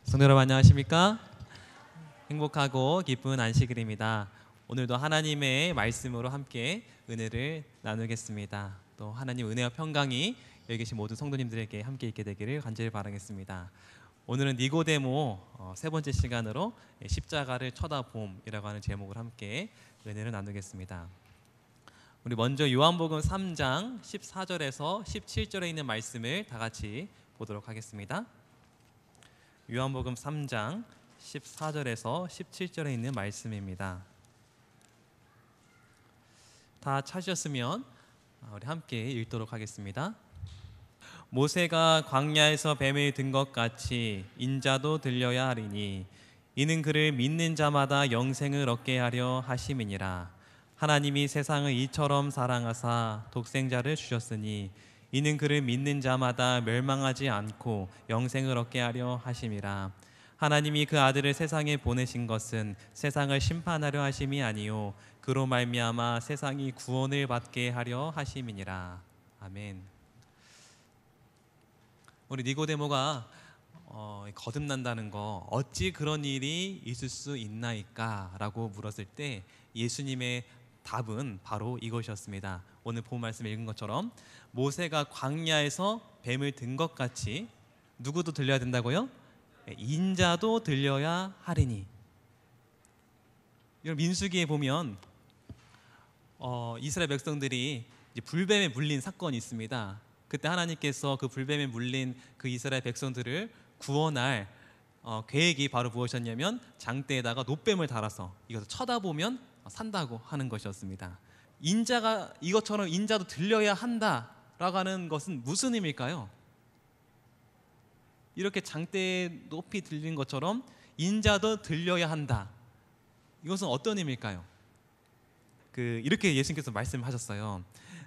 성도 여러분 안녕하십니까? 행복하고 기쁜 안식일입니다. 오늘도 하나님의 말씀으로 함께 은혜를 나누겠습니다. 또 하나님 은혜와 평강이 여기 계신 모든 성도님들에게 함께 있게 되기를 간절히 바라겠습니다. 오늘은 니고데모 세 번째 시간으로 십자가를 쳐다봄이라고 하는 제목을 함께 은혜를 나누겠습니다. 우리 먼저 요한복음 3장 14절에서 17절에 있는 말씀을 다 같이 보도록 하겠습니다. 요한복음 3장 14절에서 17절에 있는 말씀입니다. 다 찾으셨으면 우리 함께 읽도록 하겠습니다. 모세가 광야에서 뱀을 든 것 같이 인자도 들려야 하리니 이는 그를 믿는 자마다 영생을 얻게 하려 하심이니라. 하나님이 세상을 이처럼 사랑하사 독생자를 주셨으니 이는 그를 믿는 자마다 멸망하지 않고 영생을 얻게 하려 하심이라. 하나님이 그 아들을 세상에 보내신 것은 세상을 심판하려 하심이 아니요 그로 말미암아 세상이 구원을 받게 하려 하심이니라. 아멘. 우리 니고데모가 거듭난다는 거 어찌 그런 일이 있을 수 있나이까? 라고 물었을 때 예수님의 답은 바로 이것이었습니다. 오늘 본 말씀 읽은 것처럼 모세가 광야에서 뱀을 든 것 같이 누구도 들려야 된다고요? 인자도 들려야 하리니. 이런 민수기에 보면 이스라엘 백성들이 이제 불뱀에 물린 사건이 있습니다. 그때 하나님께서 그 불뱀에 물린 그 이스라엘 백성들을 구원할 계획이 바로 무엇이었냐면 장대에다가 놋뱀을 달아서 이것을 쳐다보면 산다고 하는 것이었습니다. 인자가 이것처럼 인자도 들려야 한다라고 하는 것은 무슨 의미일까요? 이렇게 장대에 높이 들린 것처럼 인자도 들려야 한다. 이것은 어떤 의미일까요? 이렇게 예수님께서 말씀하셨어요.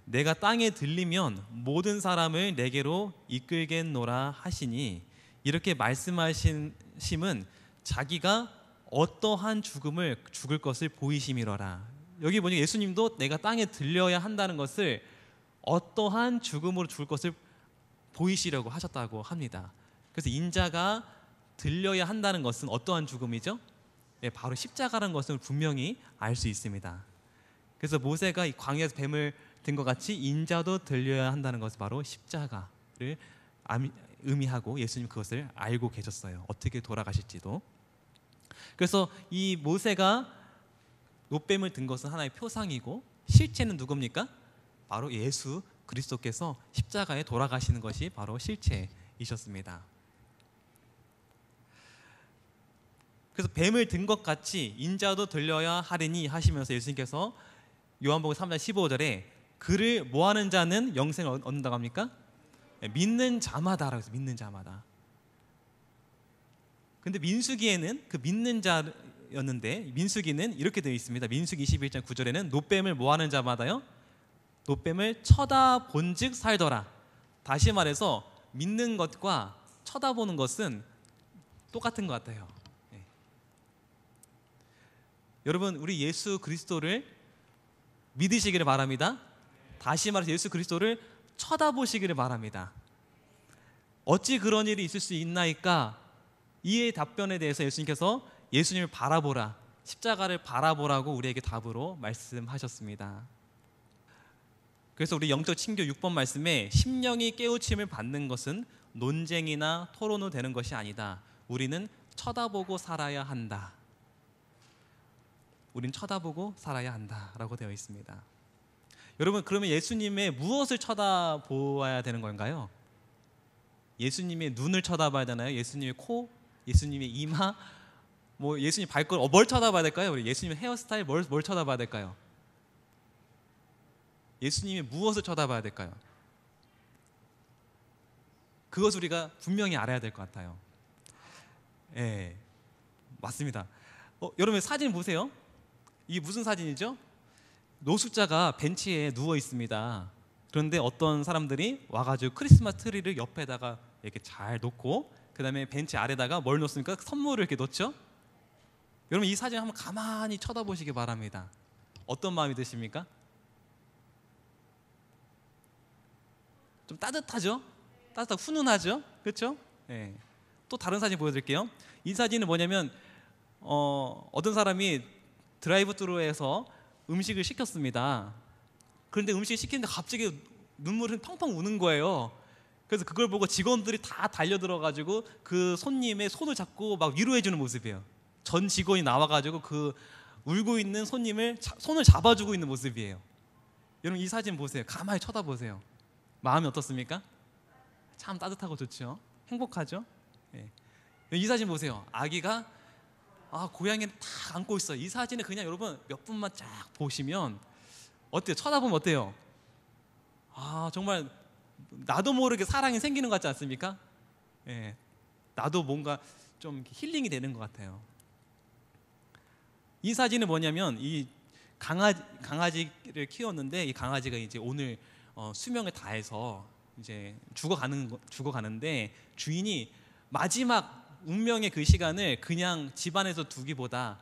내가 땅에 들리면 모든 사람을 내게로 이끌겠노라 하시니, 이렇게 말씀하심은 자기가 어떠한 죽음을 죽을 것을 보이심이로라. 여기 보니 예수님도 내가 땅에 들려야 한다는 것을 어떠한 죽음으로 죽을 것을 보이시려고 하셨다고 합니다. 그래서 인자가 들려야 한다는 것은 어떠한 죽음이죠? 네, 바로 십자가라는 것을 분명히 알 수 있습니다. 그래서 모세가 이 광야에서 뱀을 든 것 같이 인자도 들려야 한다는 것은 바로 십자가를 의미하고 예수님 그것을 알고 계셨어요. 어떻게 돌아가실지도. 그래서 이 모세가 놋뱀을 든 것은 하나의 표상이고 실체는 누굽니까? 바로 예수 그리스도께서 십자가에 돌아가시는 것이 바로 실체이셨습니다. 그래서 뱀을 든 것 같이 인자도 들려야 하리니 하시면서 예수님께서 요한복음 3장 15절에 그를 뭐하는 자는 영생을 얻는다고 합니까? 믿는 자마다라고 해서 믿는 자마다. 근데 민수기에는 그 믿는 자였는데 민수기는 이렇게 되어 있습니다. 민수기 21장 9절에는 놋뱀을 뭐하는 자마다요? 놋뱀을 쳐다본즉 살더라. 다시 말해서 믿는 것과 쳐다보는 것은 똑같은 것 같아요. 네. 여러분, 우리 예수 그리스도를 믿으시기를 바랍니다. 다시 말해서 예수 그리스도를 쳐다보시기를 바랍니다. 어찌 그런 일이 있을 수 있나이까? 이의 답변에 대해서 예수님께서 예수님을 바라보라, 십자가를 바라보라고 우리에게 답으로 말씀하셨습니다. 그래서 우리 영적 친교 6번 말씀에 심령이 깨우침을 받는 것은 논쟁이나 토론으로 되는 것이 아니다. 우리는 쳐다보고 살아야 한다. 우린 쳐다보고 살아야 한다라고 되어 있습니다. 여러분, 그러면 예수님의 무엇을 쳐다보아야 되는 건가요? 예수님의 눈을 쳐다봐야 되나요? 예수님의 코? 예수님의 이마? 예수님 발걸음 뭘 쳐다봐야 될까요? 우리 예수님의 헤어스타일 뭘 쳐다봐야 될까요? 예수님의 무엇을 쳐다봐야 될까요? 그것을 우리가 분명히 알아야 될 것 같아요. 예, 맞습니다. 여러분 사진 보세요. 이게 무슨 사진이죠? 노숙자가 벤치에 누워 있습니다. 그런데 어떤 사람들이 와가지고 크리스마스 트리를 옆에다가 이렇게 잘 놓고 그 다음에 벤치 아래다가 뭘 놓습니까? 선물을 이렇게 놓죠. 여러분 이 사진 한번 가만히 쳐다보시기 바랍니다. 어떤 마음이 드십니까? 좀 따뜻하죠? 따뜻하고 훈훈하죠? 그렇죠? 예. 또 다른 사진 보여드릴게요. 이 사진은 뭐냐면 어떤 사람이 드라이브스루에서 음식을 시켰습니다. 그런데 음식을 시키는데 갑자기 눈물이 펑펑 우는 거예요. 그래서 그걸 보고 직원들이 다 달려들어가지고 그 손님의 손을 잡고 막 위로해주는 모습이에요. 전 직원이 나와가지고 그 울고 있는 손님을 손을 잡아주고 있는 모습이에요. 여러분 이 사진 보세요. 가만히 쳐다보세요. 마음이 어떻습니까? 참 따뜻하고 좋죠. 행복하죠. 예. 이 사진 보세요. 아기가 고양이를 딱 안고 있어요. 이 사진을 그냥 여러분 몇 분만 쫙 보시면 어때요? 쳐다보면 어때요? 정말 나도 모르게 사랑이 생기는 것 같지 않습니까? 예. 나도 뭔가 좀 힐링이 되는 것 같아요. 이 사진은 뭐냐면 이 강아지를 키웠는데 이 강아지가 이제 오늘 수명을 다해서 이제 죽어가는데 주인이 마지막 운명의 그 시간을 그냥 집안에서 두기보다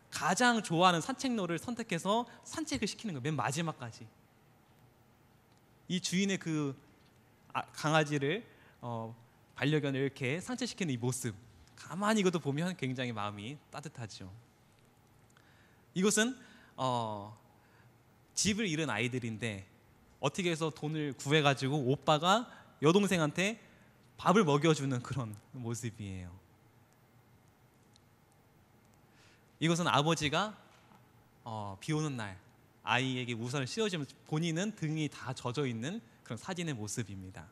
가장 좋아하는 산책로를 선택해서 산책을 시키는 거예요. 맨 마지막까지. 이 주인의 그 강아지를 반려견을 이렇게 산책시키는 이 모습, 가만히 이것도 보면 굉장히 마음이 따뜻하죠. 이것은 집을 잃은 아이들인데 어떻게 해서 돈을 구해가지고 오빠가 여동생한테 밥을 먹여주는 그런 모습이에요. 이것은 아버지가 비 오는 날 아이에게 우산을 씌워주면서 본인은 등이 다 젖어 있는 그런 사진의 모습입니다.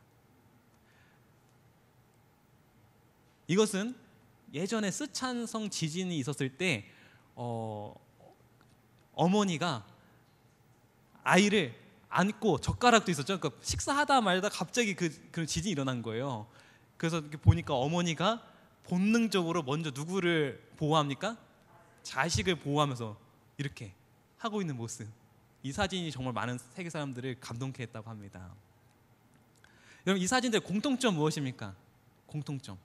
이것은 예전에 쓰촨성 지진이 있었을 때 어머니가 아이를 안고, 젓가락도 있었죠. 그러니까 식사하다 말다 갑자기 그런 지진이 일어난 거예요. 그래서 이렇게 보니까 어머니가 본능적으로 먼저 누구를 보호합니까? 자식을 보호하면서 이렇게 하고 있는 모습. 이 사진이 정말 많은 세계 사람들을 감동케 했다고 합니다. 여러분 이 사진들의 공통점 무엇입니까? 공통점.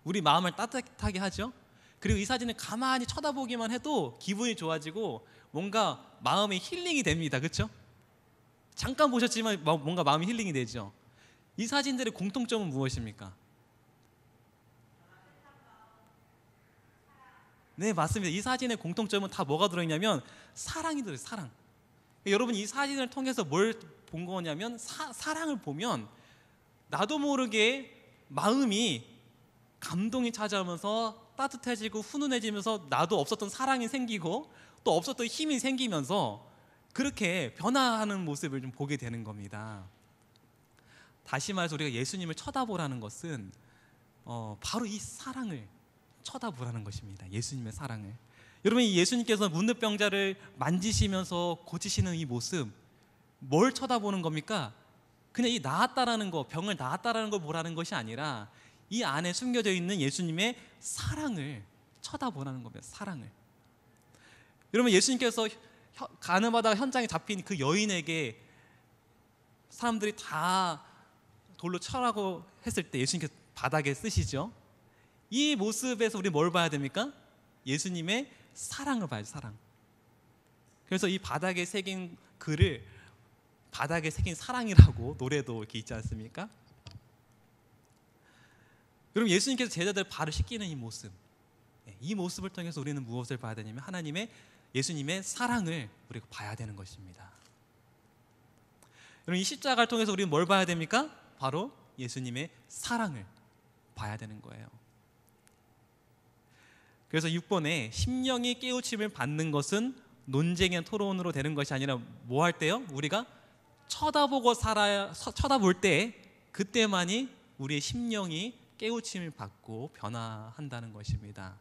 우리 마음을 따뜻하게 하죠. 그리고 이 사진을 가만히 쳐다보기만 해도 기분이 좋아지고 뭔가 마음이 힐링이 됩니다. 그렇죠? 잠깐 보셨지만 뭔가 마음이 힐링이 되죠. 이 사진들의 공통점은 무엇입니까? 네, 맞습니다. 이 사진의 공통점은 다 뭐가 들어있냐면 사랑이 들어있어요. 사랑. 여러분 이 사진을 통해서 뭘 본 거냐면 사랑을 보면 나도 모르게 마음이 감동이 찾아오면서 따뜻해지고 훈훈해지면서 나도 없었던 사랑이 생기고 또 없었던 힘이 생기면서 그렇게 변화하는 모습을 좀 보게 되는 겁니다. 다시 말해서 우리가 예수님을 쳐다보라는 것은 바로 이 사랑을 쳐다보라는 것입니다. 예수님의 사랑을. 여러분 이 예수님께서 문득병자를 만지시면서 고치시는 이 모습, 뭘 쳐다보는 겁니까? 그냥 이 나았다라는 거, 병을 나았다라는 걸 보라는 것이 아니라 이 안에 숨겨져 있는 예수님의 사랑을 쳐다보라는 겁니다. 사랑을. 여러분 예수님께서 가늠하다가 현장에 잡힌 그 여인에게 사람들이 다 돌로 쳐라고 했을 때 예수님께서 바닥에 쓰시죠. 이 모습에서 우리 뭘 봐야 됩니까? 예수님의 사랑을 봐야죠. 사랑. 그래서 이 바닥에 새긴 글을 바닥에 새긴 사랑이라고 노래도 이렇게 있지 않습니까? 그럼 예수님께서 제자들 발을 씻기는 이 모습, 이 모습을 통해서 우리는 무엇을 봐야 되냐면 예수님의 사랑을 우리가 봐야 되는 것입니다. 그럼 이 십자가를 통해서 우리는 뭘 봐야 됩니까? 바로 예수님의 사랑을 봐야 되는 거예요. 그래서 6번에 심령이 깨우침을 받는 것은 논쟁의 토론으로 되는 것이 아니라 뭐 할 때요? 우리가 쳐다볼 때 그때만이 우리의 심령이 깨우침을 받고 변화한다는 것입니다.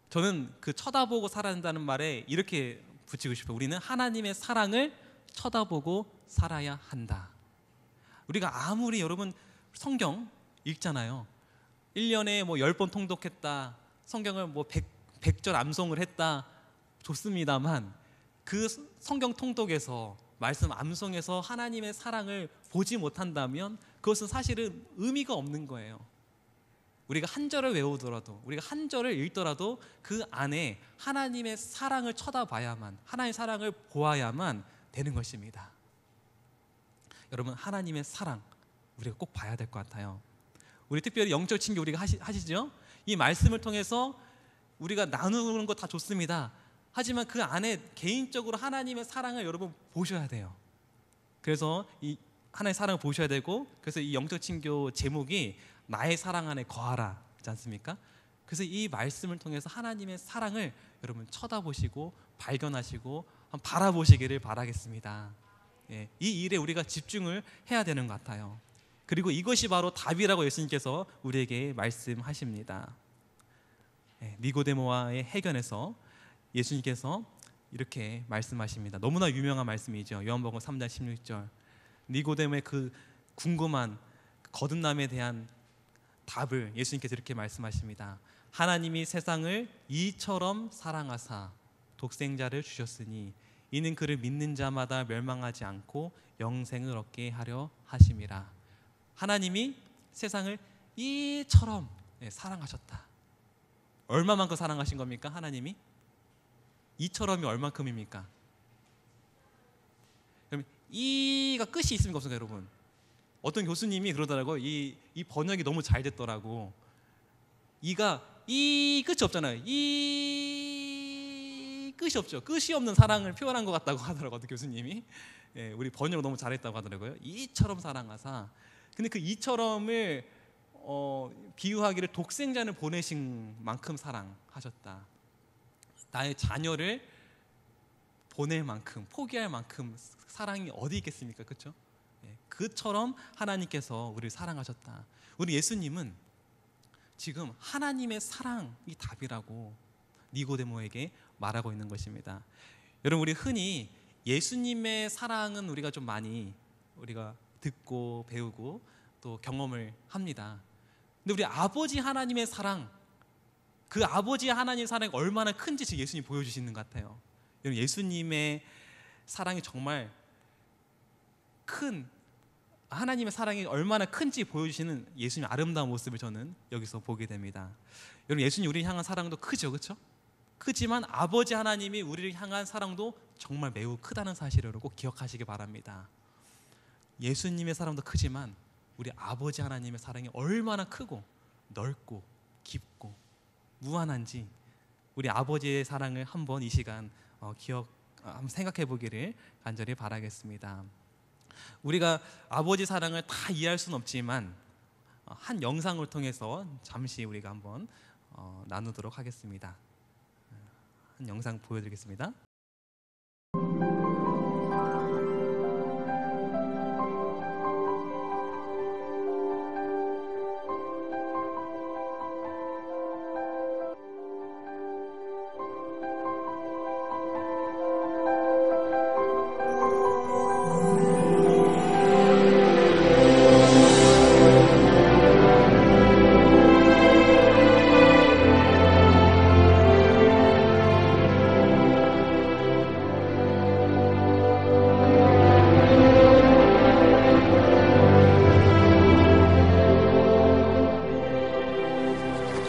저는 그 쳐다보고 살아야 한다는 말에 이렇게 붙이고 싶어요. 우리는 하나님의 사랑을 쳐다보고 살아야 한다. 우리가 아무리 여러분 성경 읽잖아요. 1년에 뭐 10번 통독했다, 성경을 뭐 100절 암송을 했다, 좋습니다만 그 성경 통독에서 말씀 암송에서 하나님의 사랑을 보지 못한다면 그것은 사실은 의미가 없는 거예요. 우리가 한 절을 외우더라도, 우리가 한 절을 읽더라도 그 안에 하나님의 사랑을 쳐다봐야만, 하나님의 사랑을 보아야만 되는 것입니다. 여러분 하나님의 사랑 우리가 꼭 봐야 될 것 같아요. 우리 특별히 영적 친교 우리가 하시죠? 이 말씀을 통해서 우리가 나누는 거 다 좋습니다. 하지만 그 안에 개인적으로 하나님의 사랑을 여러분 보셔야 돼요. 그래서 이 하나님의 사랑을 보셔야 되고, 그래서 이 영적 친교 제목이 나의 사랑 안에 거하라 그렇지 않습니까? 그래서 이 말씀을 통해서 하나님의 사랑을 여러분 쳐다보시고 발견하시고 한번 바라보시기를 바라겠습니다. 예, 이 일에 우리가 집중을 해야 되는 것 같아요. 그리고 이것이 바로 답이라고 예수님께서 우리에게 말씀하십니다. 예, 니고데모와의 해견에서 예수님께서 이렇게 말씀하십니다. 너무나 유명한 말씀이죠. 요한복음 3장 16절. 니고데모의 그 궁금한 거듭남에 대한 답을 예수님께서 이렇게 말씀하십니다. 하나님이 세상을 이처럼 사랑하사 독생자를 주셨으니 이는 그를 믿는 자마다 멸망하지 않고 영생을 얻게 하려 하심이라. 하나님이 세상을 이처럼 사랑하셨다. 얼마만큼 사랑하신 겁니까? 하나님이? 이처럼이 얼만큼입니까? 그럼 이가 끝이 있습니까? 없습니까? 여러분, 어떤 교수님이 그러더라고요. 이 번역이 너무 잘 됐더라고. 이가 이 끝이 없잖아요. 이 끝이 없죠. 끝이 없는 사랑을 표현한 것 같다고 하더라고요. 어떤 교수님이. 예, 우리 번역을 너무 잘했다고 하더라고요. 이처럼 사랑하사. 근데 그 이처럼을 비유하기를 독생자를 보내신 만큼 사랑하셨다. 나의 자녀를 보낼 만큼, 포기할 만큼 사랑이 어디 있겠습니까? 그렇죠? 예, 그처럼 하나님께서 우리를 사랑하셨다. 우리 예수님은 지금 하나님의 사랑이 답이라고 니고데모에게 말하고 있는 것입니다. 여러분, 우리 흔히 예수님의 사랑은 우리가 좀 많이 우리가 듣고 배우고 또 경험을 합니다. 근데 우리 아버지 하나님의 사랑, 그 아버지 하나님의 사랑이 얼마나 큰지 지금 예수님이 보여주시는 것 같아요. 여러분, 예수님의 사랑이 정말 큰, 하나님의 사랑이 얼마나 큰지 보여주시는 예수님의 아름다운 모습을 저는 여기서 보게 됩니다. 여러분, 예수님 우리를 향한 사랑도 크죠, 그렇죠? 크지만 아버지 하나님이 우리를 향한 사랑도 정말 매우 크다는 사실을 꼭 기억하시기 바랍니다. 예수님의 사랑도 크지만 우리 아버지 하나님의 사랑이 얼마나 크고 넓고 깊고 무한한지 우리 아버지의 사랑을 한번 이 시간 한번 생각해 보기를 간절히 바라겠습니다. 우리가 아버지 사랑을 다 이해할 수는 없지만 한 영상을 통해서 잠시 우리가 한번 나누도록 하겠습니다. 한 영상 보여드리겠습니다.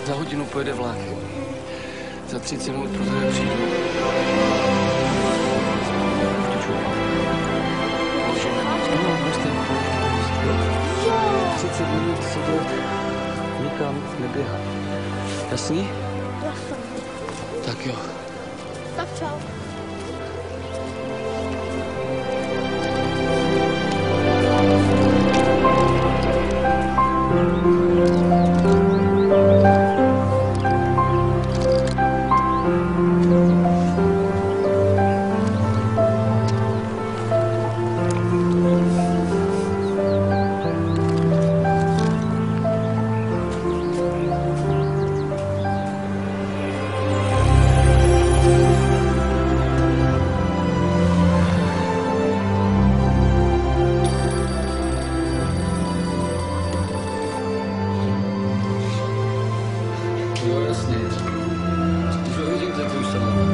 Za hodinu pojede vlak. Za 30 minut pro tebe přijdu. Můžeme. 30 minut sedět, nikam neběhat. Jasný? Jasně. Tak jo. Tak čau. Jo, jasně. Když ho vidím, tak už jsem.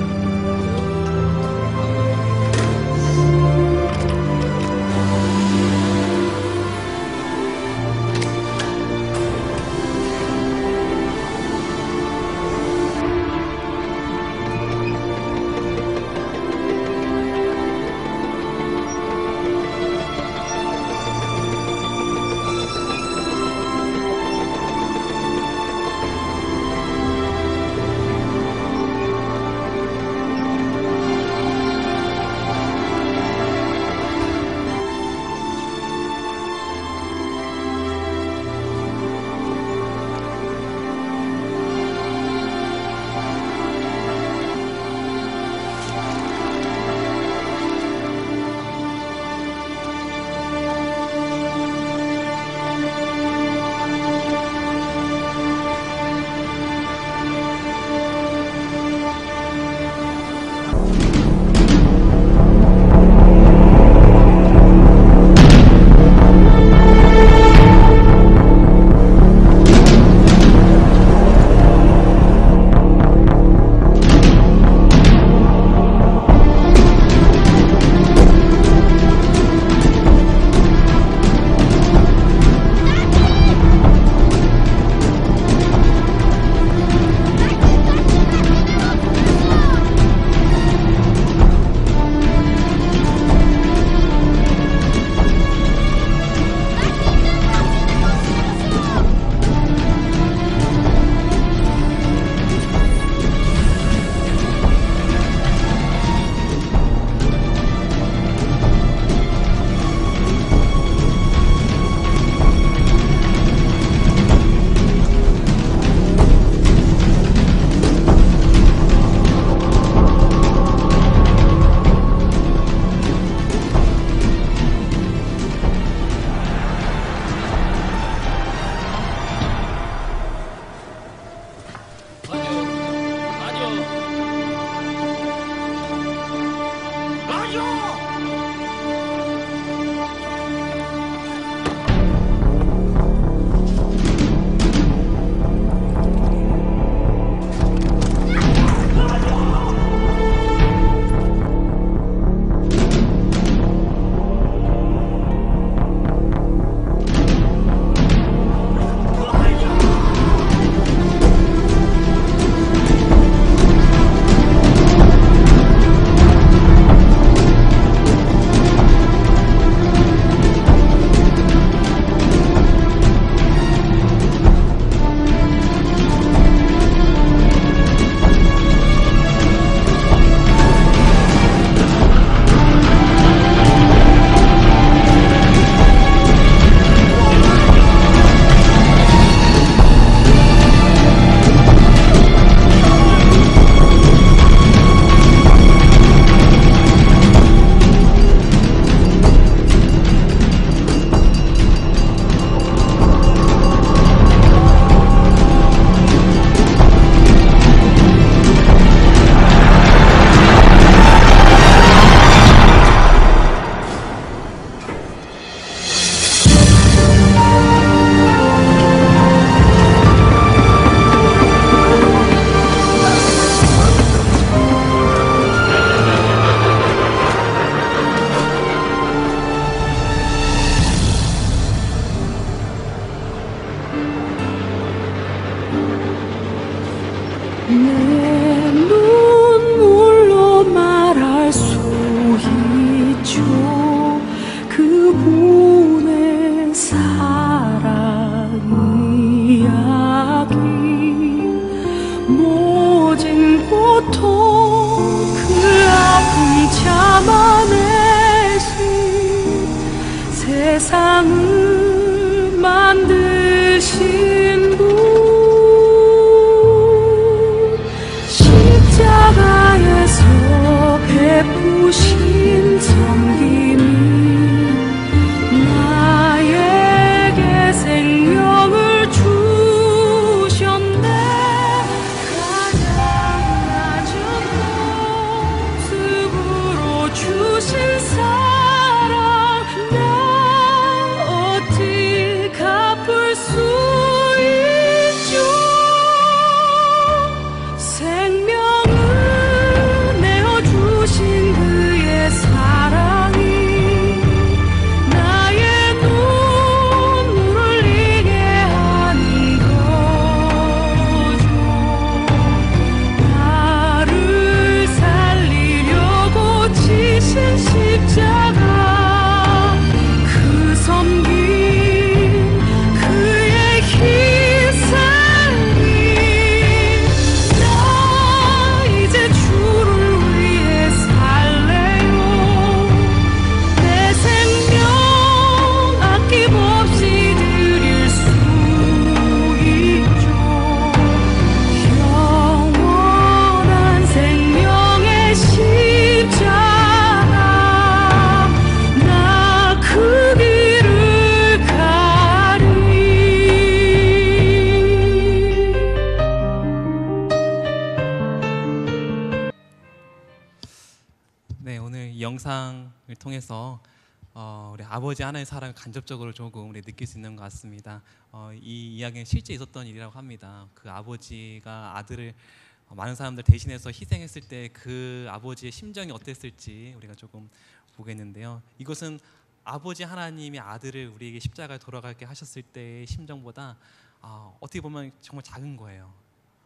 세상을 만드신 분 십자가에서 베푸신 섬김이 나에게 생명을 주셨네. 가장 낮은 모습으로 주신 사랑 나 어찌 갚을 수 있죠. 생명을 내어주신 그의 사랑이 나의 눈물을 흘리게 하는 거죠. 나를 살리려고 지신 십자가 그 섬김 그의 희생이 나 이제 주를 위해 살래요. 내 생명 아낌없이 드릴 수 있죠. 영원한 생명의 십자가 나 그 길을 가리. 네, 오늘 이 영상을 통해서 우리 아버지 하나의 사랑을 간접적으로 조금 우리 느낄 수 있는 것 같습니다. 이 이야기는 실제 있었던 일이라고 합니다. 그 아버지가 아들을 많은 사람들 대신해서 희생했을 때 그 아버지의 심정이 어땠을지 우리가 조금 보겠는데요. 이것은 아버지 하나님이 아들을 우리에게 십자가에 돌아가게 하셨을 때의 심정보다 어떻게 보면 정말 작은 거예요.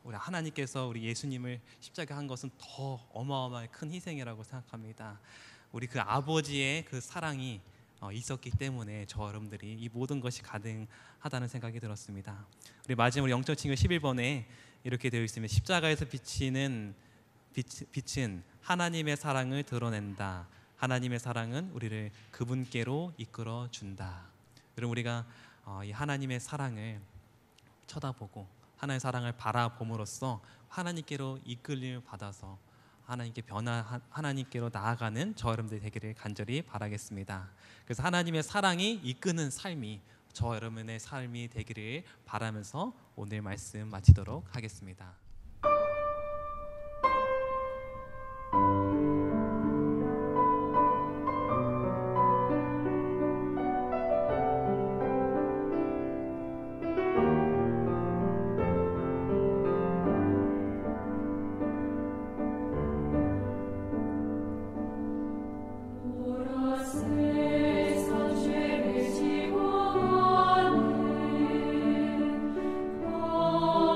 우리 하나님께서 우리 예수님을 십자가에 한 것은 더 어마어마한 큰 희생이라고 생각합니다. 우리 그 아버지의 그 사랑이 있었기 때문에 저 여러분들이 이 모든 것이 가능하다는 생각이 들었습니다. 우리 마지막으로 영적 친구 11번에 이렇게 되어 있습니다. 십자가에서 비치는 빛은 하나님의 사랑을 드러낸다. 하나님의 사랑은 우리를 그분께로 이끌어 준다. 여러분, 우리가 이 하나님의 사랑을 쳐다보고 하나님의 사랑을 바라봄으로써 하나님께로 이끌림을 받아서 하나님께로 나아가는 저 여러분들이 되기를 간절히 바라겠습니다. 그래서 하나님의 사랑이 이끄는 삶이 저 여러분의 삶이 되기를 바라면서 오늘 말씀 마치도록 하겠습니다.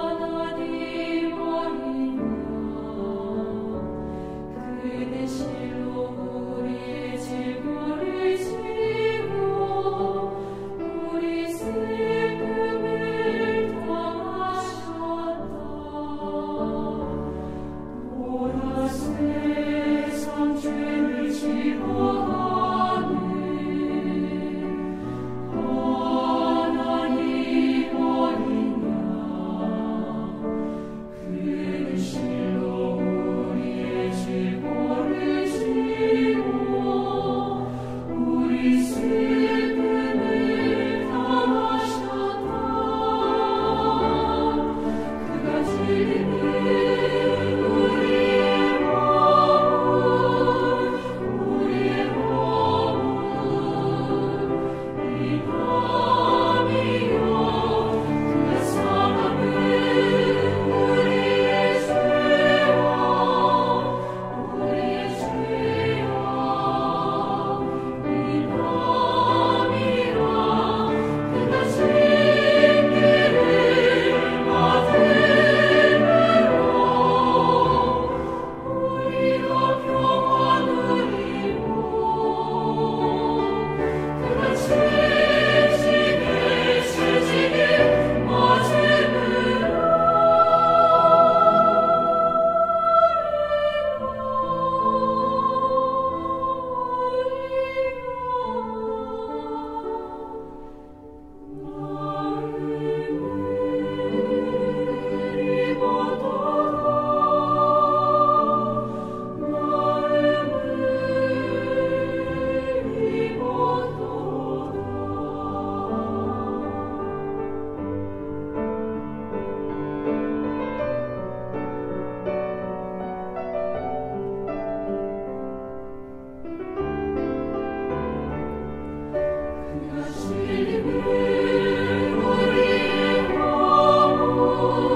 하나님 주